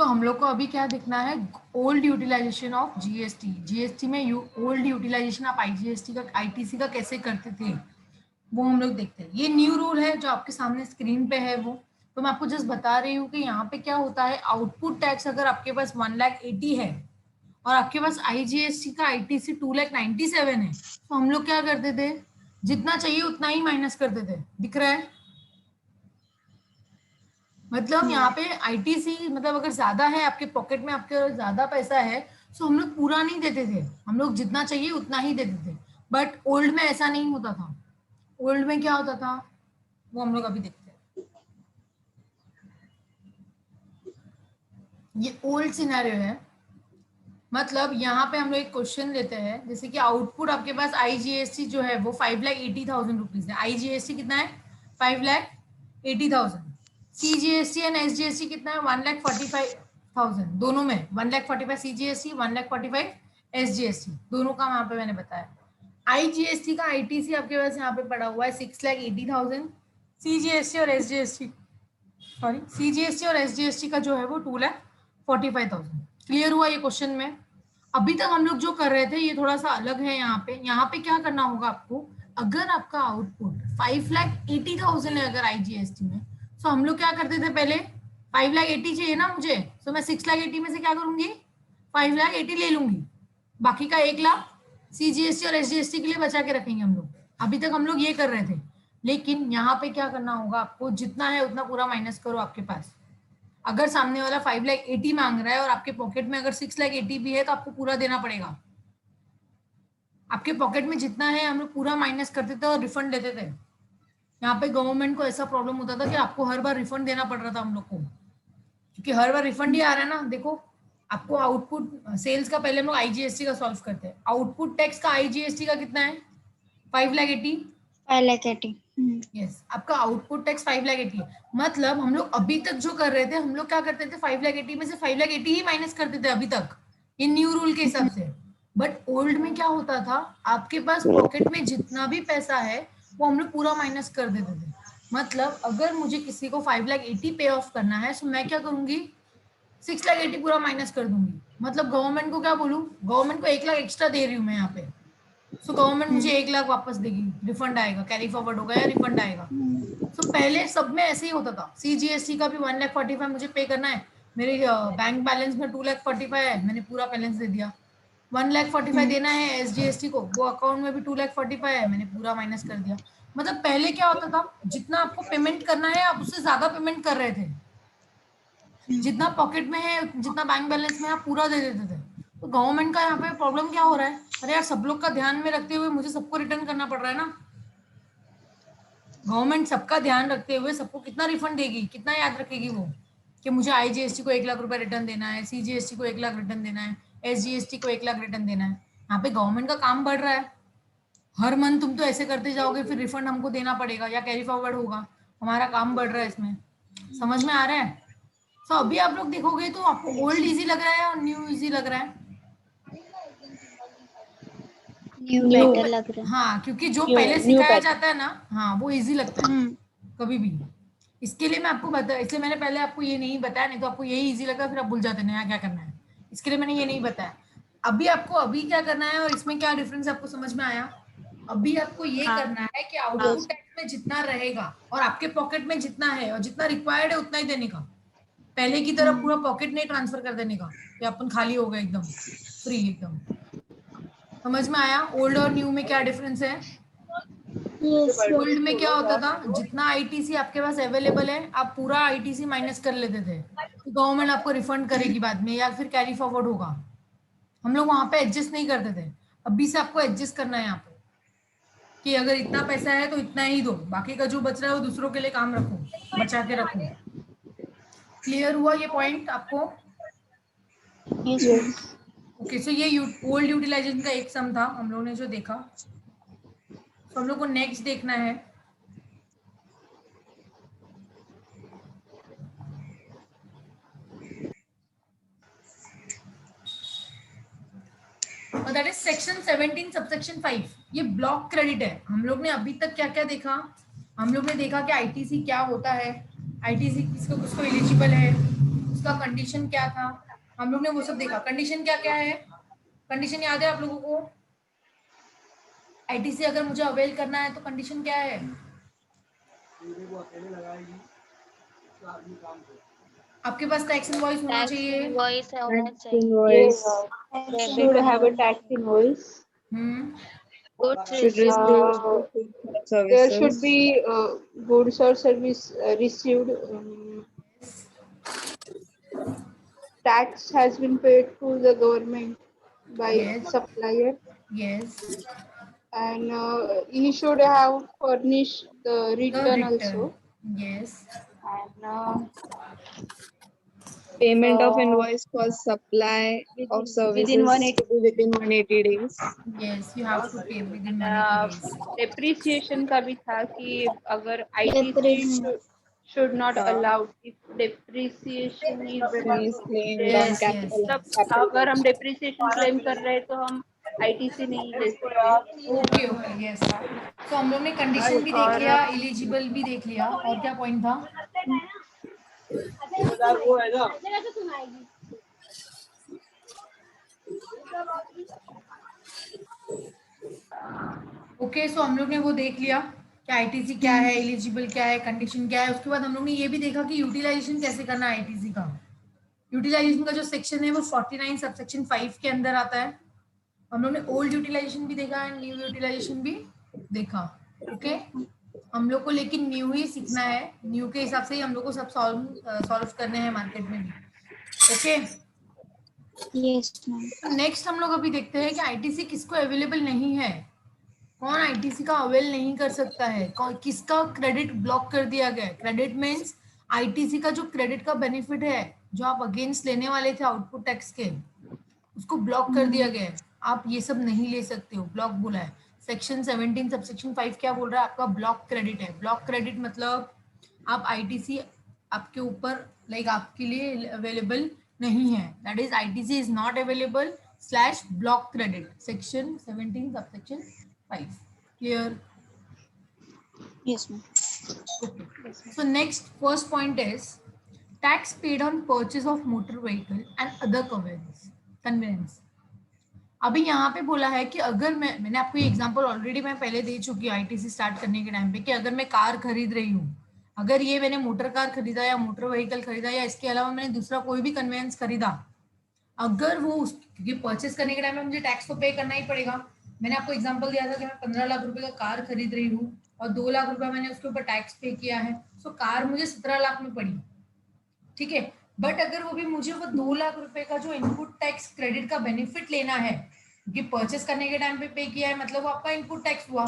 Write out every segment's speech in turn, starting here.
सो हम लोग को अभी क्या देखना है, old utilisation of GST. GST में ओल्ड यूटिलाइजेशन आप आईजीएसटी का आईटीसी का कैसे करते थे वो हम लोग देखते हैं। ये न्यू रूल है जो आपके सामने स्क्रीन पे है वो, तो मैं आपको जस्ट बता रही हूँ कि यहाँ पे क्या होता है। आउटपुट टैक्स अगर आपके पास 1,80,000 है और आपके पास आईजीएसटी का आईटीसी 2,97,000 है, तो हम लोग क्या करते थे, जितना चाहिए उतना ही माइनस करते थे। दिख रहा है? मतलब यहाँ पे आईटीसी मतलब अगर ज्यादा है आपके पॉकेट में, आपके ज्यादा पैसा है, तो हम लोग पूरा नहीं देते थे, हम लोग जितना चाहिए उतना ही देते थे। बट ओल्ड में ऐसा नहीं होता था। ओल्ड में क्या होता था वो हम लोग अभी देखते हैं। ये ओल्ड सिनेरियो है। मतलब यहाँ पे हम लोग एक क्वेश्चन लेते हैं, जैसे कि आउटपुट आपके पास आईजीएसटी जो है वो 5,80,000 रुपीज है। आईजीएसटी कितना है? 5,80,000। सीजीएसटी एंड एसजीएसटी कितना है? 1,45,000। दोनों में 1,45,000 सीजीएसटी, 1,45,000 एसजीएसटी, दोनों का वहां पे मैंने बताया। आईजीएसटी का आईटीसी आपके पास यहाँ पे पड़ा हुआ है 6,80,000। सीजीएसटी और एसजीएसटी, सॉरी, सीजीएसटी और एसजीएसटी का जो है वो 2,45,000। क्लियर हुआ ये क्वेश्चन में? अभी तक हम लोग जो कर रहे थे ये थोड़ा सा अलग है। यहाँ पे क्या करना होगा आपको, अगर आपका आउटपुट 5,80,000 है अगर आईजीएसटी में, तो हम लोग क्या करते थे पहले, 5,80,000 चाहिए ना मुझे, तो मैं 6,80,000 में से क्या करूंगी, 5,80,000 ले लूंगी, बाकी का 1,00,000 सीजीएसटी और एसजीएसटी के लिए बचा के रखेंगे हम लोग। अभी तक हम लोग ये कर रहे थे, लेकिन यहाँ पे क्या करना होगा आपको, जितना है उतना पूरा माइनस करो आपके पास। अगर सामने वाला 5,80,000 मांग रहा है और आपके पॉकेट में अगर 6,80,000 भी है, तो आपको पूरा देना पड़ेगा। आपके पॉकेट में जितना है हम लोग पूरा माइनस करते थे और रिफंड देते थे। यहाँ पे गवर्नमेंट को ऐसा प्रॉब्लम होता था कि आपको हर बार रिफंड देना पड़ रहा था हम लोग को, क्योंकि हर बार रिफंड ही आ रहा है ना। देखो, आपको आउटपुट सेल्स का पहले हम लोग आईजीएसटी का सॉल्व करते हैं। आउटपुट टैक्स का आईजीएसटी का कितना है? 5,80,000। 5,80,000। यस, आपका आउटपुट टैक्स 5,80,000 है। मतलब हम लोग अभी तक जो कर रहे थे, हम लोग क्या करते थे, 5,80,000 में से 5,80,000 ही माइनस करते थे अभी तक, ये न्यू रूल के हिसाब से। बट ओल्ड में क्या होता था, आपके पास पॉकेट में जितना भी पैसा है वो हम लोग पूरा माइनस कर देते थे। मतलब अगर मुझे किसी को 5,80,000 पे ऑफ करना है, तो मैं क्या करूंगी, 6,80,000 पूरा माइनस कर दूंगी। मतलब गवर्नमेंट को क्या बोलूं, गवर्नमेंट को 1,00,000 एक्स्ट्रा दे रही हूँ मैं यहाँ पे, सो गवर्नमेंट मुझे 1,00,000 वापस देगी, रिफंड आएगा, कैरी फॉरवर्ड होगा या रिफंड आएगा। सो पहले सब में ऐसे ही होता था। सीजीएसटी का भी 1,45,000 मुझे पे करना है, मेरे बैंक बैलेंस में 2,45,000 है, मैंने पूरा बैलेंस दे दिया। 1,45,000 देना है एसजीएसटी को, वो अकाउंट में भी 2,45,000 है, मैंने पूरा माइनस कर दिया। मतलब पहले क्या होता था, जितना आपको पेमेंट करना है आप उससे ज्यादा पेमेंट कर रहे थे, जितना पॉकेट में है, जितना बैंक बैलेंस में आप पूरा दे देते थे। तो गवर्नमेंट का यहाँ पे प्रॉब्लम क्या हो रहा है, अरे यार सब लोग का ध्यान में रखते हुए मुझे सबको रिटर्न करना पड़ रहा है ना। गवर्नमेंट सबका ध्यान रखते हुए सबको कितना रिफंड देगी, कितना याद रखेगी वो, कि मुझे आईजीएसटी को 1,00,000 रुपए रिटर्न देना है, सीजीएसटी को 1,00,000 रिटर्न देना है, एसजीएसटी को 1,00,000 रिटर्न देना है। यहाँ पे गवर्नमेंट का काम बढ़ रहा है। हर मंथ तुम तो ऐसे करते जाओगे, फिर रिफंड हमको देना पड़ेगा या कैरी फॉरवर्ड होगा, हमारा काम बढ़ रहा है इसमें। समझ में आ रहा है? तो अभी आप लोग देखोगे तो आपको ओल्ड इजी लग रहा है और न्यू इजी लग रहा है। न्यू बेटर लग रहा है। हाँ, क्योंकि जो पहले सिखाया जाता है ना, हाँ वो इजी लगता है कभी भी। इसके लिए मैं आपको बता, इसलिए मैंने पहले आपको ये नहीं बताया, नहीं तो आपको यही इजी लगा, फिर आप भूल जाते नया क्या करना है। इसके लिए मैंने ये नहीं बताया। अभी आपको अभी क्या करना है और इसमें क्या डिफरेंस आपको समझ में आया? अभी आपको ये करना है कि आउटपुट टैक्स में जितना रहेगा और आपके पॉकेट में जितना है और जितना रिक्वायर्ड है उतना ही देने का। पहले की तरह पूरा पॉकेट नहीं ट्रांसफर कर देने का कि अपन खाली हो गए एकदम फ्री एकदम। समझ में आया ओल्ड और न्यू में क्या डिफरेंस है? ओल्ड में क्या होता था, जितना आईटीसी आपके पास अवेलेबल है आप पूरा आईटीसी माइनस कर लेते थे, तो गवर्नमेंट आपको रिफंड करेगी बाद में या फिर कैरी फॉरवर्ड होगा। हम लोग वहां पे एडजस्ट नहीं करते थे। अभी से आपको एडजस्ट करना है यहाँ पे, कि अगर इतना पैसा है तो इतना ही दो, बाकी का जो बच रहा है वो दूसरों के लिए काम रखो, बचा के रखो। क्लियर हुआ ये पॉइंट आपको? ओके, सो ये ओल्ड यूटिलाइजेशन का एक सम था हम लोगों ने जो देखा। तो हम लोग को नेक्स्ट देखना है और दैट इज सेक्शन 17 सबसेक्शन 5। ये ब्लॉक क्रेडिट है। हम लोग ने अभी तक क्या क्या देखा, हम लोग ने देखा कि आईटीसी क्या होता है, आईटीसी किसको किसको एलिजिबल है, उसका कंडीशन क्या था, हम लोग ने वो सब देखा। कंडीशन क्या क्या है, कंडीशन याद है आप लोगों को? आईटीसी अगर मुझे अवेल करना है तो कंडीशन क्या है? आपके पास टैक्स इनवॉइस होना टैक्स चाहिए। इनवॉइस होना Tax चाहिए। invoice. Debit Should have a होना tax चाहिए। invoice. Hmm, goods Should received receive. There should be goods or service received. Tax has been paid to the government by yes, supplier, yes, and he should have furnished the the return return, also. yes, And Payment of invoice for supply of within services 180 to be within 180 days. yes, you have to pay within and 180 days. depreciation का भी था कि अगर ITC Depreciation. should not हाँ, allow if depreciation is is claimed on Yes, yes, capital मतलब capital अगर हम goods. depreciation claim कर रहे हैं तो हम ITC नहीं ले सकते। Okay okay, yes. तो हम लोग ने कंडीशन भी देख और लिया, एलिजिबल भी देख लिया, और क्या पॉइंट था? ओके, सो हम लोग ने वो देख लिया कि आईटीसी क्या है, एलिजिबल क्या है, कंडीशन क्या है। उसके बाद हम लोग ने ये भी देखा कि यूटिलाइजेशन कैसे करना है आईटीसी का। यूटिलाइजेशन का जो सेक्शन है वो 49 सबसेक्शन 5 के अंदर आता है। हम लोग ने ओल्ड यूटिलाइजेशन भी देखा है, न्यू यूटिलाइजेशन भी देखा। ओके, हम लोग को लेकिन न्यू ही सीखना है, न्यू के हिसाब से ही हम लोग को सब सॉल्व करने हैं मार्केट में भी। Okay, Yes, ma'am. तो नेक्स्ट हम लोग अभी देखते हैं कि आईटीसी किसको अवेलेबल नहीं है, कौन आईटीसी का अवेल नहीं कर सकता है, किसका क्रेडिट ब्लॉक कर दिया गया है। क्रेडिट मीन्स आईटीसी का जो क्रेडिट का बेनिफिट है जो आप अगेंस्ट लेने वाले थे आउटपुट टैक्स के, उसको ब्लॉक कर दिया गया है। आप ये सब नहीं ले सकते हो, ब्लॉक बोला है। सेक्शन 17 सबसेक्शन 5 क्या बोल रहा है? आपका ब्लॉक क्रेडिट है। ब्लॉक क्रेडिट मतलब आप आईटीसी आपके ऊपर लाइक आपके लिए अवेलेबल नहीं है, that is ITC is not available slash block credit, section 17 subsection 5। Clear? Yes, ma'am. Okay. So next, first point is tax paid on purchase of motor vehicle and other conveyance. अभी यहाँ पे बोला है कि अगर मैंने आपको ये एग्जांपल ऑलरेडी मैं पहले दे चुकी हूँ आईटीसी स्टार्ट करने के टाइम पे, कि अगर मैं कार खरीद रही हूँ, अगर ये मैंने मोटर कार खरीदा या मोटर व्हीकल खरीदा या इसके अलावा मैंने दूसरा कोई भी कन्वेंस खरीदा, अगर वो क्योंकि परचेस करने के टाइम में मुझे टैक्स तो पे करना ही पड़ेगा। मैंने आपको एग्जांपल दिया था कि मैं 15 लाख रुपए का कार खरीद रही हूँ और 2 लाख रुपए मैंने उसके ऊपर टैक्स पे किया है, सो कार मुझे 17 लाख में पड़ी, ठीक है। बट अगर वो भी मुझे वो 2 लाख रुपए का जो इनपुट टैक्स क्रेडिट का बेनिफिट लेना है, क्योंकि परचेस करने के टाइम पे किया है, मतलब वो आपका इनपुट टैक्स हुआ।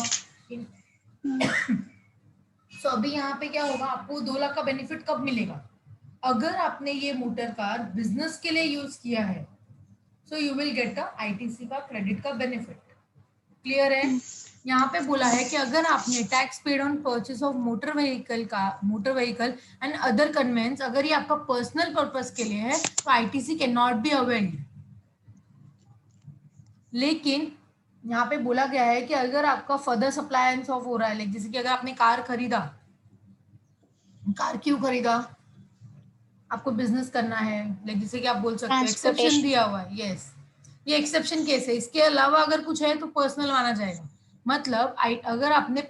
सो अभी यहाँ पे क्या होगा, आपको 2 लाख का बेनिफिट कब मिलेगा? अगर आपने ये मोटर कार बिजनेस के लिए यूज किया है, so you will get the ITC का क्रेडिट का बेनिफिट। क्लियर है? यहाँ पे बोला है कि अगर आपने tax paid on purchase of motor vehicle and other conveyance, अगर ये आपका पर्सनल पर्पस के लिए है तो ITC can not be availed. लेकिन यहाँ पे बोला गया है कि अगर आपका फर्दर सप्लायंस ऑफ हो रहा है, जैसे कि अगर आपने कार खरीदा, कार क्यों खरीदा? आपको बिजनेस करना है, लाइक जैसे कि आप बोल सकते हो एक्सेप्शन Transportation. दिया हुआ है, यस, ये एक्सेप्शन केस है। इसके अलावा अगर कुछ है तो पर्सनल माना जाएगा। मतलब अगर आपने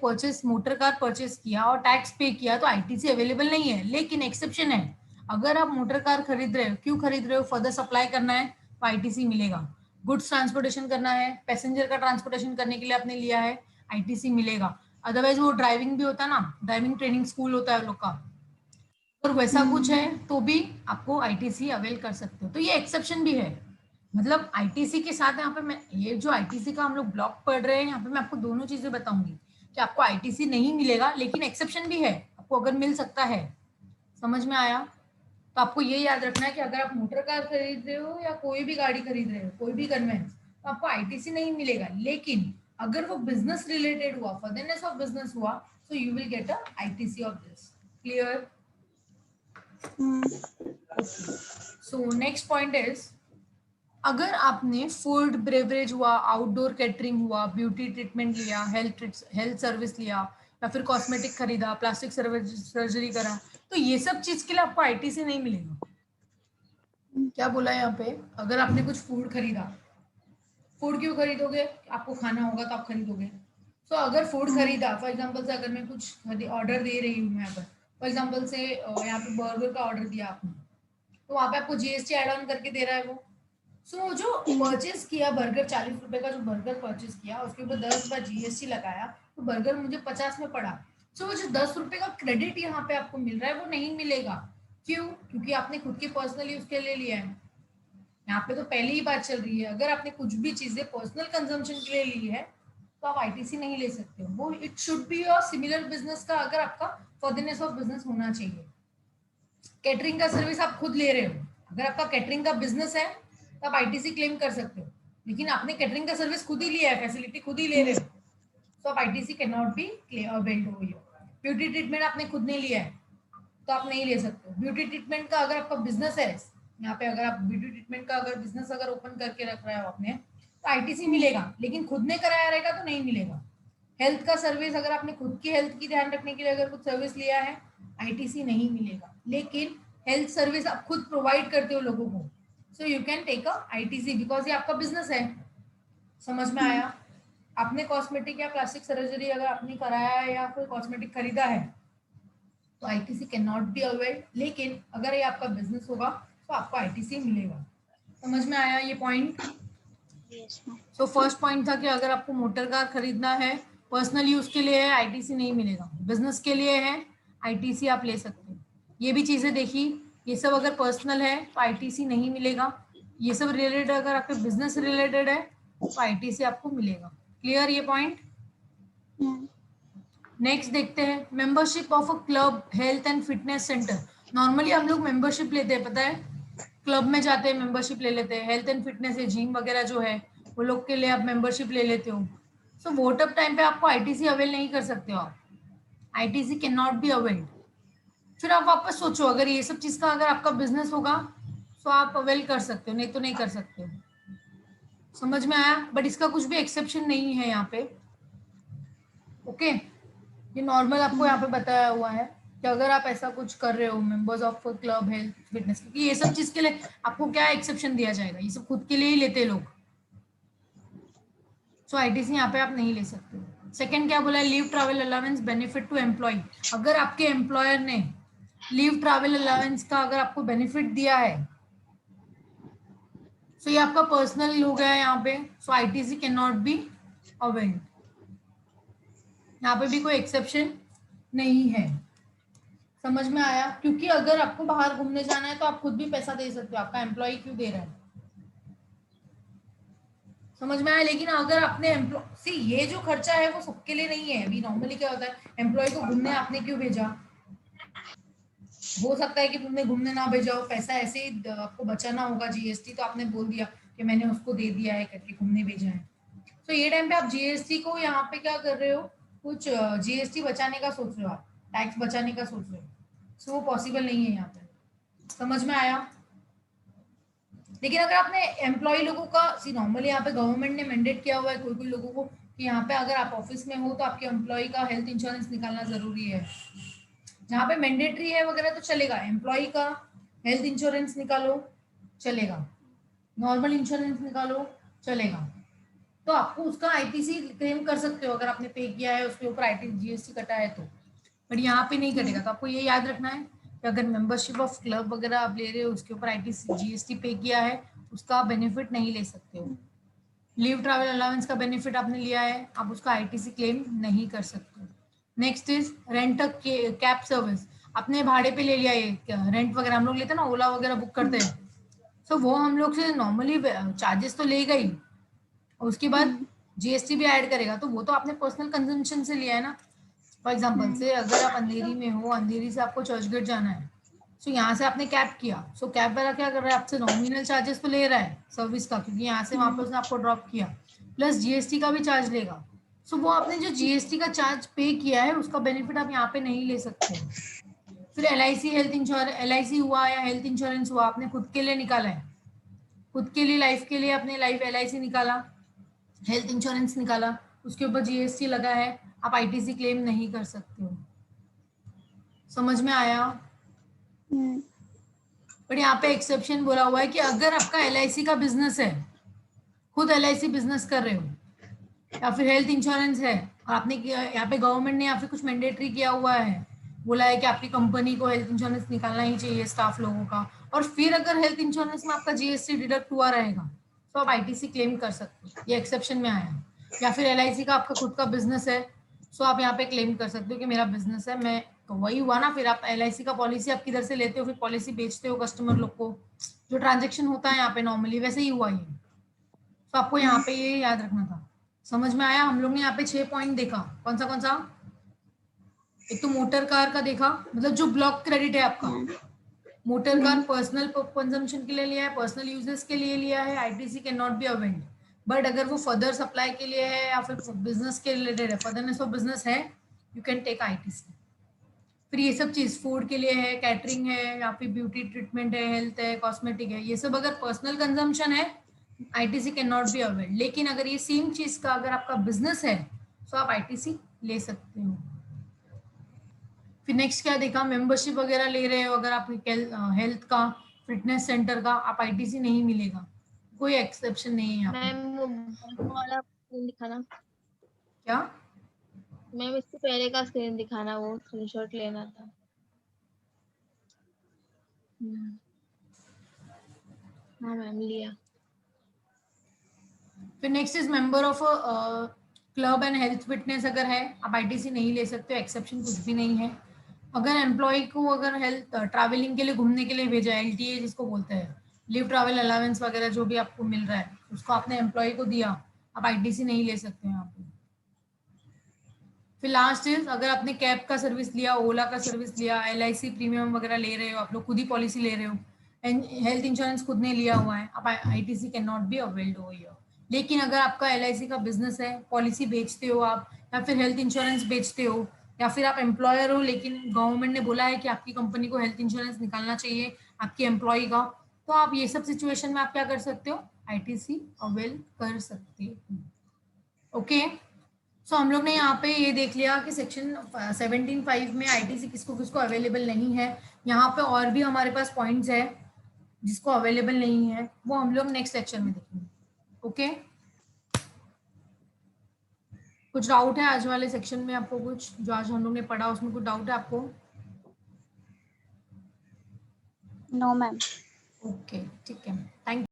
मोटर कार परचेस किया और टैक्स पे किया तो आईटीसी अवेलेबल नहीं है, लेकिन एक्सेप्शन है, अगर आप मोटर कार खरीद रहे हो, क्यों खरीद रहे हो? फर्दर सप्लाई करना है तो आईटीसी मिलेगा। गुड्स ट्रांसपोर्टेशन करना है, पैसेंजर का ट्रांसपोर्टेशन करने के लिए आपने लिया है, आईटीसी मिलेगा। अदरवाइज वो ड्राइविंग भी होता है ना, ड्राइविंग ट्रेनिंग स्कूल होता है लोग का, और वैसा कुछ है तो भी आपको आईटीसी अवेल कर सकते हो। तो ये एक्सेप्शन भी है। मतलब आईटीसी के साथ यहाँ पे मैं ये जो आईटीसी का हम लोग ब्लॉक पढ़ रहे हैं, यहाँ पे मैं आपको दोनों चीजें बताऊंगी कि आपको आईटीसी नहीं मिलेगा, लेकिन एक्सेप्शन भी है, आपको अगर मिल सकता है। समझ में आया? तो आपको ये याद रखना है कि अगर आप मोटर कार खरीद रहे हो या कोई भी गाड़ी खरीद रहे हो, कोई भी कन्वेंस, तो आपको आईटीसी नहीं मिलेगा। लेकिन अगर वो बिजनेस रिलेटेड हुआ, फर्दरनेस ऑफ बिजनेस हुआ, सो you will get a ITC of this. Clear? So next point is, अगर आपने फूड ब्रेवरेज हुआ, आउटडोर कैटरिंग हुआ, ब्यूटी ट्रीटमेंट लिया, हेल्थ सर्विस लिया, या फिर कॉस्मेटिक खरीदा, प्लास्टिक सर्जरी करा, तो ये सब चीज के लिए आपको आईटीसी नहीं मिलेगा। क्या बोला है यहाँ पे, अगर आपने कुछ फूड खरीदा, फूड क्यों खरीदोगे, आपको खाना होगा तो आप खरीदोगे। सो अगर फूड खरीदा, फॉर एग्जांपल से अगर मैं कुछ ऑर्डर दे रही हूँ यहाँ पर, फॉर एग्जांपल से यहाँ पे बर्गर का ऑर्डर दिया आपने, तो वहाँ पे आपको जीएसटी ऐड ऑन करके दे रहा है वो। सो जो परचेज किया बर्गर, 40 रुपए का जो बर्गर परचेज किया, उसके ऊपर 10 रुपए जीएसटी लगाया, तो बर्गर मुझे 50 में पड़ा। सो वो जो 10 रुपए का क्रेडिट यहाँ पे आपको मिल रहा है वो नहीं मिलेगा। क्यों? क्योंकि आपने खुद के पर्सनल यूज के लिए लिया है। यहाँ पे तो पहले ही बात चल रही है, अगर आपने कुछ भी चीजें पर्सनल कंजम्पशन के लिए ली है तो आप आईटीसी नहीं ले सकते हो। वो इट शुड बी और सिमिलर बिजनेस का, अगर आपका फर्दरनेस ऑफ बिजनेस होना चाहिए। कैटरिंग का सर्विस आप खुद ले रहे हो, अगर आपका कैटरिंग का बिजनेस है तो आप आईटीसी क्लेम कर सकते हो, लेकिन आपने कैटरिंग का सर्विस खुद ही लिया है, फैसिलिटी खुद ही ले रहे हो, तो आप ITC can not B weld over here. Beauty treatment आपने खुद ने लिया है तो आप नहीं ले सकते हो। ब्यूटी ट्रीटमेंट का अगर आपका बिजनेस है, यहाँ पे अगर आप ब्यूटी ट्रीटमेंट का अगर बिजनेस अगर ओपन करके रख रहे हो आपने, तो आईटीसी मिलेगा, लेकिन खुद ने कराया रहेगा तो नहीं मिलेगा। हेल्थ का सर्विस, अगर आपने खुद की हेल्थ की ध्यान रखने के लिए अगर कुछ सर्विस लिया है, आईटीसी नहीं मिलेगा। लेकिन हेल्थ सर्विस आप खुद प्रोवाइड करते हो लोगों को, so you can take a ITC, because ये आपका बिजनेस है। समझ में आया? आपने कॉस्मेटिक या प्लास्टिक सर्जरी अगर आपने कराया है या कोई कॉस्मेटिक खरीदा है तो ITC can not be availed, लेकिन अगर ये आपका बिजनेस होगा तो आपको आईटीसी मिलेगा। समझ में आया ये point? Yes, ma'am. So first point था कि अगर आपको मोटर कार खरीदना है, पर्सनल यूज के लिए है, आईटीसी नहीं मिलेगा। बिजनेस के लिए है, आईटीसी आप ले सकते हो। ये भी चीजें देखी, ये सब अगर पर्सनल है तो आईटीसी नहीं मिलेगा। ये सब रिलेटेड अगर आपके बिजनेस रिलेटेड है तो आईटीसी आपको मिलेगा। क्लियर ये पॉइंट? Yeah. नेक्स्ट देखते हैं, membership of a club, health and fitness centre. Normally हम लोग मेंबरशिप लेते हैं, पता है, क्लब में जाते हैं मेंबरशिप ले लेते हैं। हेल्थ एंड फिटनेस है, जिम वगैरह जो है वो लोग के लिए आप मेंबरशिप ले लेते हो। सो वोट अप टाइम पे आपको आईटीसी अवेल नहीं कर सकते हो आप, ITC can not be availed. फिर आप वापस सोचो, अगर ये सब चीज का अगर आपका बिजनेस होगा तो आप अवेल कर सकते हो, नहीं तो नहीं कर सकते हो। समझ में आया? बट इसका कुछ भी एक्सेप्शन नहीं है यहाँ पे। ओके, ये नॉर्मल आपको यहाँ पे बताया हुआ है कि अगर आप ऐसा कुछ कर रहे हो, members of club, health, fitness, क्योंकि ये सब चीज के लिए आपको क्या एक्सेप्शन दिया जाएगा, ये सब खुद के लिए ही लेते लोग। सो आईटीसी यहाँ पे आप नहीं ले सकते। सेकंड क्या बोला है, leave travel allowance benefit to employ. अगर आपके एम्प्लॉयर ने लीव ट्रैवल अलाउंस का अगर आपको बेनिफिट दिया है, सो ये आपका पर्सनल हो गया है यहाँ पे, so ITC can not be availed. यहाँ पे भी कोई एक्सेप्शन नहीं है। समझ में आया? क्योंकि अगर आपको बाहर घूमने जाना है तो आप खुद भी पैसा दे सकते हो, आपका एम्प्लॉय क्यों दे रहा है? समझ में आया? लेकिन अगर आपने एम्प्लॉय, ये जो खर्चा है वो सबके लिए नहीं है। अभी नॉर्मली क्या होता है, एम्प्लॉय को घूमने आपने क्यों भेजा, हो सकता है कि तुमने घूमने ना भेजा हो, पैसा ऐसे ही आपको बचाना होगा जीएसटी, तो आपने बोल दिया कि मैंने उसको दे दिया है करके घूमने भेजा है। तो ये टाइम पे आप जीएसटी को यहाँ पे क्या कर रहे हो, कुछ जीएसटी बचाने का सोच रहे हो, आप टैक्स बचाने का सोच रहे हो, सो वो पॉसिबल नहीं है यहाँ पे। समझ में आया? लेकिन अगर आपने एम्प्लॉय लोगों का, सी नॉर्मली यहाँ पे गवर्नमेंट ने मैंडेट किया हुआ है कोई कोई लोगों को कि यहाँ पे अगर आप ऑफिस में हो तो आपके एम्प्लॉय का हेल्थ इंश्योरेंस निकालना जरूरी है। जहाँ पे मैंडेटरी है वगैरह तो चलेगा, एम्प्लॉय का हेल्थ इंश्योरेंस निकालो चलेगा, नॉर्मल इंश्योरेंस निकालो चलेगा, तो आपको उसका आईटीसी क्लेम कर सकते हो अगर आपने पे किया है, उसके ऊपर आईटी जीएसटी कटा है तो। बट यहाँ पे नहीं कटेगा। तो आपको ये याद रखना है कि अगर मेंबरशिप ऑफ क्लब वगैरह आप ले रहे हो, उसके ऊपर आईटीसी जीएसटी पे किया है, उसका आप बेनिफिट नहीं ले सकते हो। लीव ट्रैवल अलाउंस का बेनिफिट आपने लिया है, आप उसका आईटीसी क्लेम नहीं कर सकते। Next is rent cab service. आपने भाड़े पे ले लिया, ये रेंट वगैरह हम लोग लेते हैं ना, ओला वगैरह बुक करते हैं, तो वो हम लोग से नॉर्मली चार्जेस तो लेगा ही, उसके बाद जीएसटी भी ऐड करेगा, तो वो तो आपने पर्सनल कंजम्पशन से लिया है ना। फॉर एग्जांपल से अगर आप अंधेरी में हो, अंधेरी से आपको चर्चगेट जाना है, सो यहाँ से आपने कैब किया, सो कैब वाला क्या कर रहा है, आपसे नॉमिनल चार्जेस तो ले रहा है सर्विस का, क्योंकि यहाँ से वहां पर उसने आपको ड्रॉप किया, प्लस जीएसटी का भी चार्ज लेगा। सो वो आपने जो जीएसटी का चार्ज पे किया है उसका बेनिफिट आप यहाँ पे नहीं ले सकते। फिर एलआईसी हेल्थ इंश्योरेंस, एलआईसी हुआ या हेल्थ इंश्योरेंस हुआ, आपने खुद के लिए निकाला है, खुद के लिए लाइफ के लिए अपने लाइफ एलआईसी निकाला, हेल्थ इंश्योरेंस निकाला, उसके ऊपर जीएसटी लगा है, आप आईटीसी क्लेम नहीं कर सकते हो। समझ में आया? Hmm. बट यहाँ पे एक्सेप्शन बोला हुआ है कि अगर आपका LIC का बिजनेस है, खुद LIC बिजनेस कर रहे हो, या फिर हेल्थ इंश्योरेंस है और आपने यहाँ पे गवर्नमेंट ने या फिर कुछ मैंडेटरी किया हुआ है, बोला है कि आपकी कंपनी को हेल्थ इंश्योरेंस निकालना ही चाहिए स्टाफ लोगों का, और फिर अगर हेल्थ इंश्योरेंस में आपका GST डिडक्ट हुआ रहेगा तो आप ITC क्लेम कर सकते हो, ये एक्सेप्शन में आया है। या फिर LIC का आपका खुद का बिजनेस है, सो आप यहाँ पे क्लेम कर सकते हो कि मेरा बिजनेस है, मैं तो वही हुआ ना, फिर आप LIC का पॉलिसी आप किधर से लेते हो, फिर पॉलिसी बेचते हो कस्टमर लोग को, जो ट्रांजेक्शन होता है यहाँ पे नॉर्मली वैसे ही हुआ ये। तो आपको यहाँ पे ये याद रखना था। समझ में आया? हम लोग ने यहाँ पे 6 पॉइंट देखा, कौन सा? एक तो मोटर कार का देखा, मतलब जो ब्लॉक क्रेडिट है आपका, मोटर कार पर्सनल कंजम्पशन के लिए लिया है, पर्सनल यूजेस के लिए लिया है, ITC can not be availed. But अगर वो फर्दर सप्लाई के लिए है या फिर बिजनेस के रिलेटेड है, फर्दरनेस ऑफ बिजनेस है, यू कैन टेक ITC। फिर ये सब चीज फूड के लिए है, कैटरिंग है, या फिर ब्यूटी ट्रीटमेंट है, हेल्थ है, कॉस्मेटिक है, ये सब अगर पर्सनल कंजम्पशन है, ITC can not be availed. लेकिन अगर ये सेम चीज का अगर आपका बिजनेस है तो आप ITC ले सकते हो। फिर नेक्स्ट क्या देखा, मेंबरशिप वगैरह ले रहे हो अगर आप हेल्थ का, फिटनेस सेंटर का, आप ITC नहीं मिलेगा, कोई एक्सेप्शन नहीं है यहाँ पे। मैम वो बैंक वाला स्क्रीन दिखाना, क्या? मैम इससे पहले का स्क्रीन दिखाना, वो स्क्रीनशॉट लेना था। हाँ मैम लिया। फिर next is member of club and health fitness अगर है, आप ITC नहीं ले सकते, एक्सेप्शन कुछ भी नहीं है। अगर एम्प्लॉय को अगर हेल्थ ट्रैवलिंग के लिए, घूमने के लिए भेजा है, LTA जिसको बोलते हैं, लिव ट्रैवल अलाउंस वगैरह जो भी आपको मिल रहा है, उसको आपने एम्प्लॉय को दिया, आप ITC नहीं ले सकते हैं यहाँ पे। फिर लास्ट इज अगर आपने कैब का सर्विस लिया, ओला का सर्विस लिया, LIC प्रीमियम वगैरह ले रहे हो, आप लोग खुद ही पॉलिसी ले रहे हो, एंड हेल्थ इंश्योरेंस खुद ने लिया हुआ है, आप ITC can not be availed over here. लेकिन अगर आपका LIC का बिजनेस है, पॉलिसी बेचते हो आप, या फिर हेल्थ इंश्योरेंस बेचते हो, या फिर आप एम्प्लॉयर हो लेकिन गवर्नमेंट ने बोला है कि आपकी कंपनी को हेल्थ इंश्योरेंस निकालना चाहिए आपके एम्प्लॉय का, तो आप ये सब सिचुएशन में आप क्या कर सकते हो, ITC अवेल कर सकते हो। ओके, सो हम लोग ने यहाँ पे ये देख लिया कि सेक्शन 17(5) में ITC किसको किसको अवेलेबल नहीं है। यहाँ पे और भी हमारे पास पॉइंट्स है जिसको अवेलेबल नहीं है, वो हम लोग नेक्स्ट लेक्चर में देखेंगे। ओके, कुछ डाउट है आज वाले सेक्शन में आपको? कुछ जो आज हम लोग ने पढ़ा उसमें कुछ डाउट है आपको? No ma'am. ओके, ठीक है, थैंक यू।